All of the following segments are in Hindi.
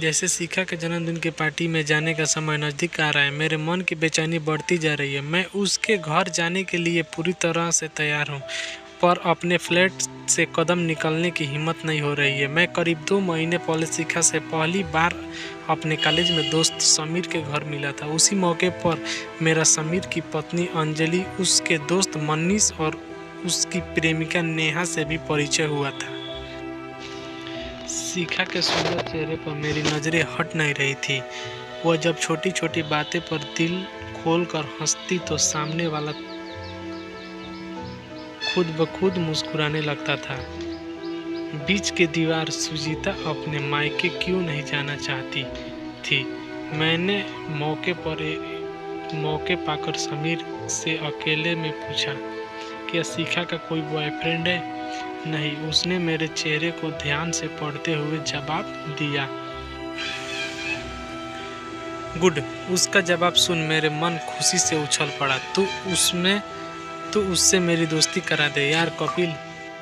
जैसे शिखा के जन्मदिन की पार्टी में जाने का समय नज़दीक आ रहा है, मेरे मन की बेचैनी बढ़ती जा रही है। मैं उसके घर जाने के लिए पूरी तरह से तैयार हूँ, पर अपने फ्लैट से कदम निकालने की हिम्मत नहीं हो रही है। मैं करीब 2 महीने पहले शिखा से पहली बार अपने कॉलेज में दोस्त समीर के घर मिला था। उसी मौके पर मेरा समीर की पत्नी अंजलि, उसके दोस्त मनीष और उसकी प्रेमिका नेहा से भी परिचय हुआ था। शिखा के सुंदर चेहरे पर मेरी नज़रें हट नहीं रही थी। वह जब छोटी छोटी बातें पर दिल खोलकर हंसती तो सामने वाला खुद ब खुद मुस्कुराने लगता था। बीच की दीवार सुजीता अपने मायके क्यों नहीं जाना चाहती थी। मैंने मौके पाकर समीर से अकेले में पूछा, क्या शिखा का कोई बॉयफ्रेंड है? नहीं, उसने मेरे चेहरे को ध्यान से पढ़ते हुए जवाब दिया। गुड। उसका जवाब सुन मेरे मन खुशी से उछल पड़ा। तू उससे मेरी दोस्ती करा दे यार कपिल।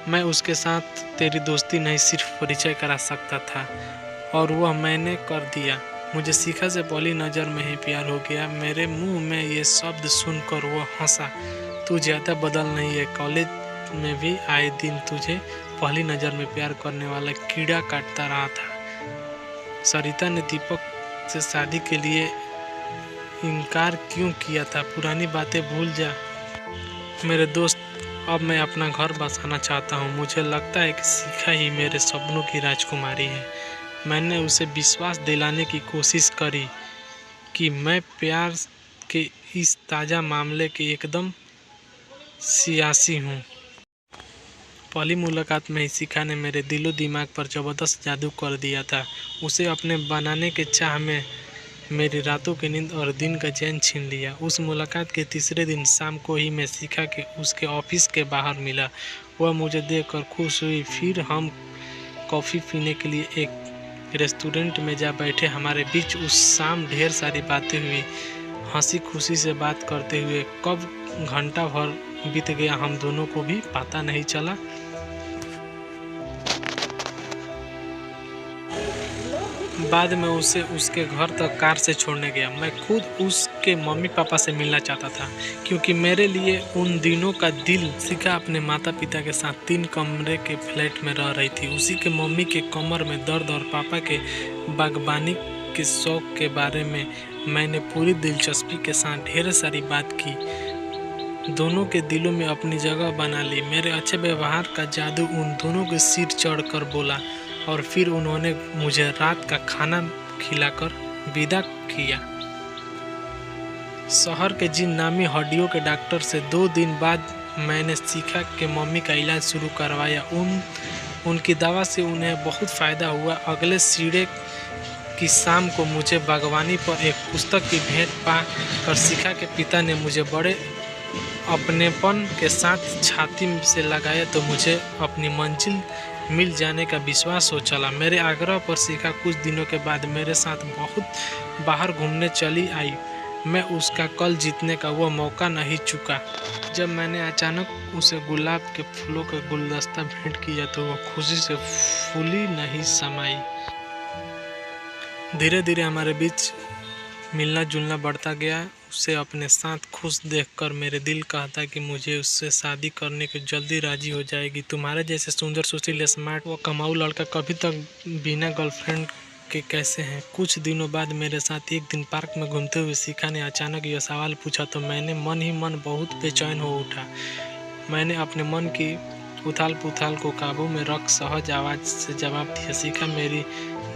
मैं उसके साथ तेरी दोस्ती नहीं, सिर्फ परिचय करा सकता था, और वह मैंने कर दिया। मुझे शिखा से पहली नज़र में ही प्यार हो गया। मेरे मुंह में ये शब्द सुनकर वह हंसा। तू ज़्यादा बदल नहीं है, कॉलेज में भी आए दिन तुझे पहली नज़र में प्यार करने वाला कीड़ा काटता रहा था। सरिता ने दीपक से शादी के लिए इनकार क्यों किया था? पुरानी बातें भूल जा मेरे दोस्त। अब मैं अपना घर बसाना चाहता हूँ। मुझे लगता है कि शिखा ही मेरे सपनों की राजकुमारी है। मैंने उसे विश्वास दिलाने की कोशिश करी कि मैं प्यार के इस ताज़ा मामले के एकदम सियासी हूँ। पहली मुलाकात में ही शिखा ने मेरे दिलो दिमाग पर ज़बरदस्त जादू कर दिया था। उसे अपने बनाने के चाह में मेरी रातों की नींद और दिन का चैन छीन लिया। उस मुलाकात के तीसरे दिन शाम को ही मैं शिखा के उसके ऑफिस के बाहर मिला। वह मुझे देखकर खुश हुई। फिर हम कॉफ़ी पीने के लिए एक रेस्टोरेंट में जा बैठे। हमारे बीच उस शाम ढेर सारी बातें हुई। हंसी खुशी से बात करते हुए कब घंटा भर बीत गया हम दोनों को भी पता नहीं चला। बाद में उसे उसके घर तक कार से छोड़ने गया। मैं खुद उसके मम्मी पापा से मिलना चाहता था, क्योंकि मेरे लिए उन दिनों का दिल। शिखा अपने माता पिता के साथ 3 कमरे के फ्लैट में रह रही थी। उसी के मम्मी के कमर में दर्द और पापा के बागबानी के शौक के बारे में मैंने पूरी दिलचस्पी के साथ ढेर सारी बात की। दोनों के दिलों में अपनी जगह बना ली। मेरे अच्छे व्यवहार का जादू उन दोनों के सिर चढ़कर बोला, और फिर उन्होंने मुझे रात का खाना खिलाकर विदा किया। शहर के जिन नामी हड्डियों के डॉक्टर से 2 दिन बाद मैंने शिखा के मम्मी का इलाज शुरू करवाया। उनकी दवा से उन्हें बहुत फ़ायदा हुआ। अगले सीढ़े की शाम को मुझे बागवानी पर एक पुस्तक की भेंट पा कर शिखा के पिता ने मुझे बड़े अपनेपन के साथ छाती से लगाया तो मुझे अपनी मंजिल मिल जाने का विश्वास हो चला। मेरे आग्रह पर शिखा कुछ दिनों के बाद मेरे साथ बहुत बाहर घूमने चली आई। मैं उसका कल जीतने का वह मौका नहीं चूका। जब मैंने अचानक उसे गुलाब के फूलों का गुलदस्ता भेंट किया तो वह खुशी से फूली नहीं समाई। धीरे धीरे हमारे बीच मिलना जुलना बढ़ता गया। उसे अपने साथ खुश देखकर मेरे दिल कहता कि मुझे उससे शादी करने की जल्दी राजी हो जाएगी। तुम्हारे जैसे सुंदर, सुशील, स्मार्ट व कमाऊ लड़का कभी तक बिना गर्लफ्रेंड के कैसे हैं? कुछ दिनों बाद मेरे साथ एक दिन पार्क में घूमते हुए शिखा ने अचानक यह सवाल पूछा तो मैंने मन ही मन बहुत बेचैन हो उठा। मैंने अपने मन की उथाल पुथाल को काबू में रख सहज आवाज़ से जवाब दिया, शिखा मेरी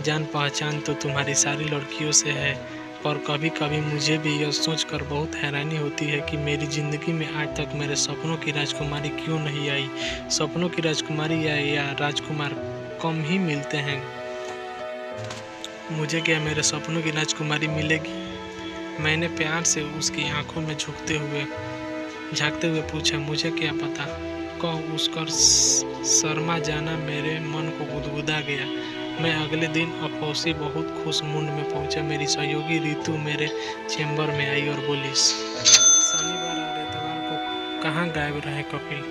जान पहचान तो तुम्हारी सारी लड़कियों से है, पर कभी कभी मुझे भी यह सोचकर बहुत हैरानी होती है कि मेरी ज़िंदगी में आज तक मेरे सपनों की राजकुमारी क्यों नहीं आई। सपनों की राजकुमारी या राजकुमार कम ही मिलते हैं। मुझे क्या मेरे सपनों की राजकुमारी मिलेगी? मैंने प्यार से उसकी आंखों में झांकते हुए पूछा, मुझे क्या पता, कह उसका शर्मा जाना मेरे मन को गुदगुदा गया। मैं अगले दिन अफौसी बहुत खुश मूड में पहुंचा। मेरी सहयोगी रितु मेरे चैम्बर में आई और बोली, शनिवार और इतवार को कहाँ गायब रहे कपिल?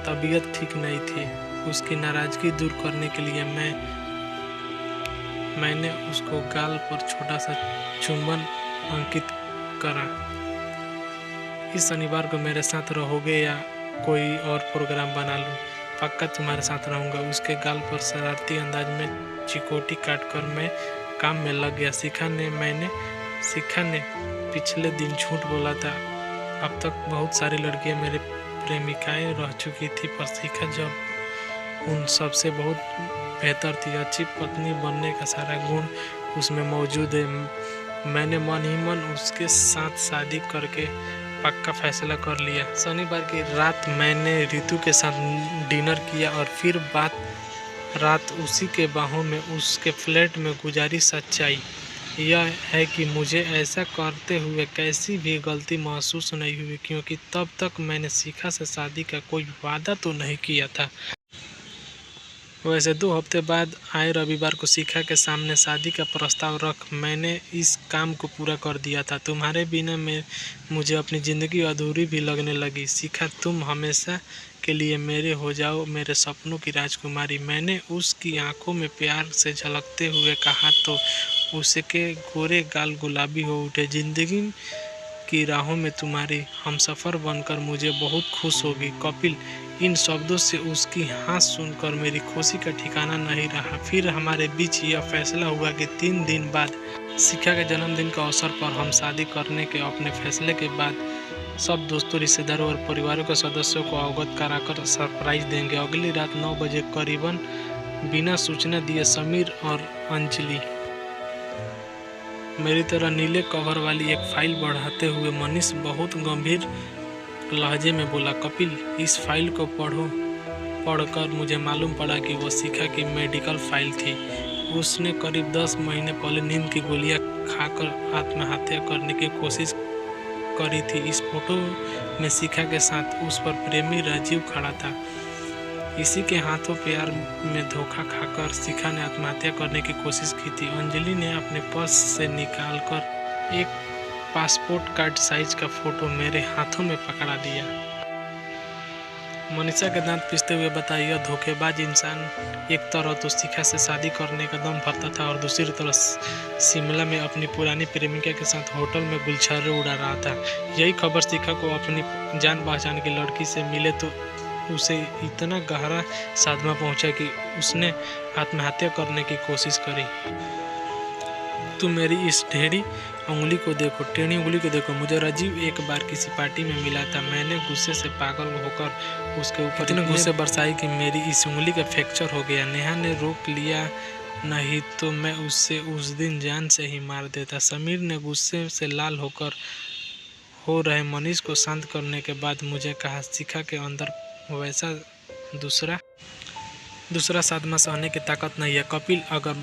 तबीयत ठीक नहीं थी। उसकी नाराज़गी दूर करने के लिए मैंने उसको गाल पर छोटा सा चुंबन अंकित करा। इस शनिवार को मेरे साथ रहोगे या कोई और प्रोग्राम बना लूँ? पक्का तुम्हारे साथ रहूँगा। उसके गाल पर शरारती अंदाज में चिकोटी काटकर मैं काम में लग गया। शिखा ने पिछले दिन झूठ बोला था। अब तक बहुत सारी लड़कियां मेरे प्रेमिकाएं रह चुकी थी, पर शिखा जब उन सबसे बहुत बेहतर थी। अच्छी पत्नी बनने का सारा गुण उसमें मौजूद है। मैंने मन ही मन उसके साथ शादी करके पक्का फैसला कर लिया। शनिवार की रात मैंने रितु के साथ डिनर किया और फिर रात उसी के बाहों में उसके फ्लैट में गुजारी। सच्चाई यह है कि मुझे ऐसा करते हुए कैसी भी गलती महसूस नहीं हुई, क्योंकि तब तक मैंने शिखा से शादी का कोई वादा तो नहीं किया था। वैसे 2 हफ्ते बाद आए रविवार को शिखा के सामने शादी का प्रस्ताव रख मैंने इस काम को पूरा कर दिया था। तुम्हारे बिना मुझे अपनी ज़िंदगी अधूरी भी लगने लगी। शिखा, तुम हमेशा के लिए मेरे हो जाओ, मेरे सपनों की राजकुमारी। मैंने उसकी आंखों में प्यार से झलकते हुए कहा तो उसके गोरे गाल गुलाबी हो उठे। जिंदगी की राहों में तुम्हारी हमसफर बनकर मुझे बहुत खुश होगी, कपिल। इन शब्दों से उसकी हंस सुनकर मेरी खुशी का ठिकाना नहीं रहा। फिर हमारे बीच यह फैसला हुआ कि 3 दिन बाद शिखा के जन्मदिन के अवसर पर हम शादी करने के अपने फैसले के बाद सब दोस्तों, रिश्तेदारों और परिवारों के सदस्यों को अवगत कराकर सरप्राइज देंगे। अगली रात 9 बजे करीबन बिना सूचना दिए समीर और अंजलि मेरी तरह नीले कवर वाली एक फाइल बढ़ाते हुए मनीष बहुत गंभीर लहजे में बोला, कपिल, इस फाइल को पढ़कर मुझे मालूम पड़ा कि वो शिखा की मेडिकल फाइल थी। उसने करीब 10 महीने पहले नींद की गोलियां खाकर आत्महत्या करने की कोशिश करी थी। इस फोटो में शिखा के साथ उस पर प्रेमी राजीव खड़ा था। इसी के हाथों प्यार में धोखा खाकर शिखा ने आत्महत्या करने की कोशिश की थी। अंजलि ने अपने पर्स से निकालकर एक पासपोर्ट कार्ड साइज का फोटो मेरे हाथों में पकड़ा दिया। मनीषा के दांत पिसते हुए बताया, धोखेबाज इंसान एक तरह तो शिखा से शादी करने का दम भरता था और दूसरी तरफ शिमला में अपनी पुरानी प्रेमिका के साथ होटल में गुलछर्रे उड़ा रहा था। यही खबर शिखा को अपनी जान पहचान की लड़की से मिले तो उसे इतना गहरा सदमा पहुंचा कि उसने आत्महत्या करने की कोशिश करी। तुम मेरी इस टेढ़ी उंगली को देखो। मुझे राजीव एक बार किसी पार्टी में मिला था। मैंने गुस्से से पागल होकर उसके ऊपर इतने गुस्से बरसाई कि मेरी इस उंगली का फ्रैक्चर हो गया। नेहा ने रोक लिया, नहीं तो मैं उससे उस दिन जान से ही मार देता। समीर ने गुस्से से लाल हो रहे मनीष को शांत करने के बाद मुझे कहा, शिखा के अंदर वैसा दूसरा सदमा सहने की ताकत नहीं है। कपिल, अगर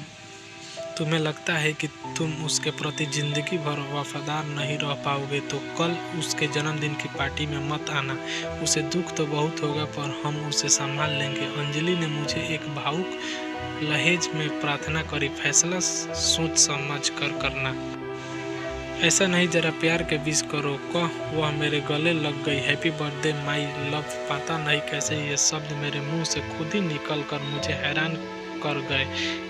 तुम्हें लगता है कि तुम उसके प्रति जिंदगी भर वफादार नहीं रह पाओगे तो कल उसके जन्मदिन की पार्टी में मत आना। उसे दुख तो बहुत होगा, पर हम उसे संभाल लेंगे। अंजलि ने मुझे एक भावुक लहजे में प्रार्थना करी, फैसला सोच समझ कर करना। ऐसा नहीं, जरा प्यार के विश करो। वह मेरे गले लग गई। Happy birthday my love. पता नहीं कैसे ये शब्द मेरे मुंह से खुद ही निकल कर मुझे हैरान कर गए।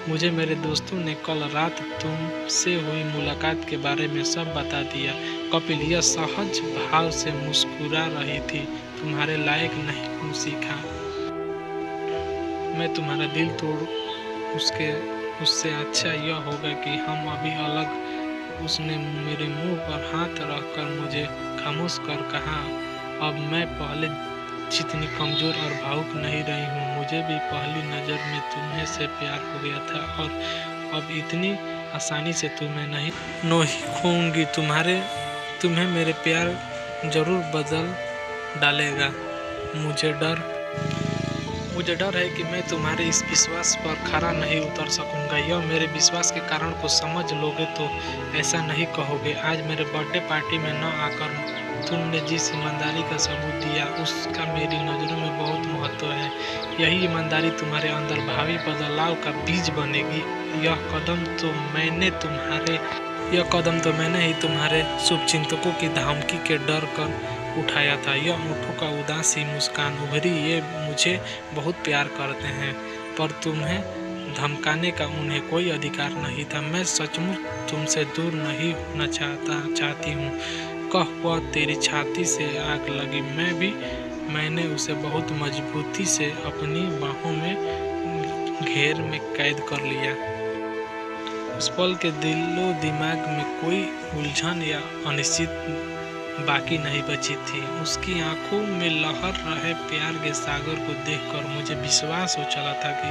मुझे मेरे दोस्तों ने कल रात तुमसे हुई मुलाकात के बारे में सब बता दिया। कपिल, यह सहज भाव से मुस्कुरा रही थी। तुम्हारे लायक नहीं हूँ शिखा। मैं तुम्हारा दिल तोड़ उससे अच्छा यह होगा कि हम अभी अलग। उसने मेरे मुंह पर हाथ रखकर मुझे खामोश कर कहा, अब मैं पहले जितनी कमज़ोर और भावुक नहीं रही हूँ। मुझे भी पहली नज़र में तुम्हें से प्यार हो गया था और अब इतनी आसानी से तुम्हें नहीं खोऊंगी। तुम्हें मेरे प्यार ज़रूर बदल डालेगा। मुझे डर है कि मैं तुम्हारे इस विश्वास पर खरा नहीं उतर सकूंगा। यह मेरे विश्वास के कारण को समझ लोगे तो ऐसा नहीं कहोगे। आज मेरे बर्थडे पार्टी में न आकर तुमने जिस ईमानदारी का सबूत दिया उसका मेरी नज़रों में बहुत महत्व है। यही ईमानदारी तुम्हारे अंदर भावी बदलाव का बीज बनेगी। यह कदम तो मैंने ही तुम्हारे शुभचिंतकों की धमकी के डर कर उठाया था। यह होठों का उदासी मुस्कान उभरी, ये मुझे बहुत प्यार करते हैं, पर तुम्हें धमकाने का उन्हें कोई अधिकार नहीं था। मैं सचमुच तुमसे दूर नहीं होना चाहती हूँ। कह वह तेरी छाती से आग लगी। मैंने उसे बहुत मजबूती से अपनी बाहों में घेर में कैद कर लिया। उस पल के दिलो दिमाग में कोई उलझन या अनिश्चित बाकी नहीं बची थी। उसकी आंखों में लहर रहे प्यार के सागर को देखकर मुझे विश्वास हो चला था कि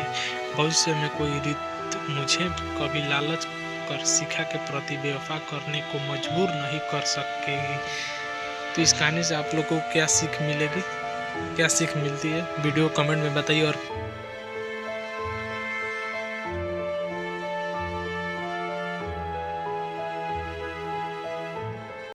भविष्य में कोई रीत मुझे कभी लालच कर शिखा के प्रति बेवफा करने को मजबूर नहीं कर सकेगी। तो इस कहानी से आप लोगों को क्या सीख मिलेगी, क्या सीख मिलती है, वीडियो कमेंट में बताइए। और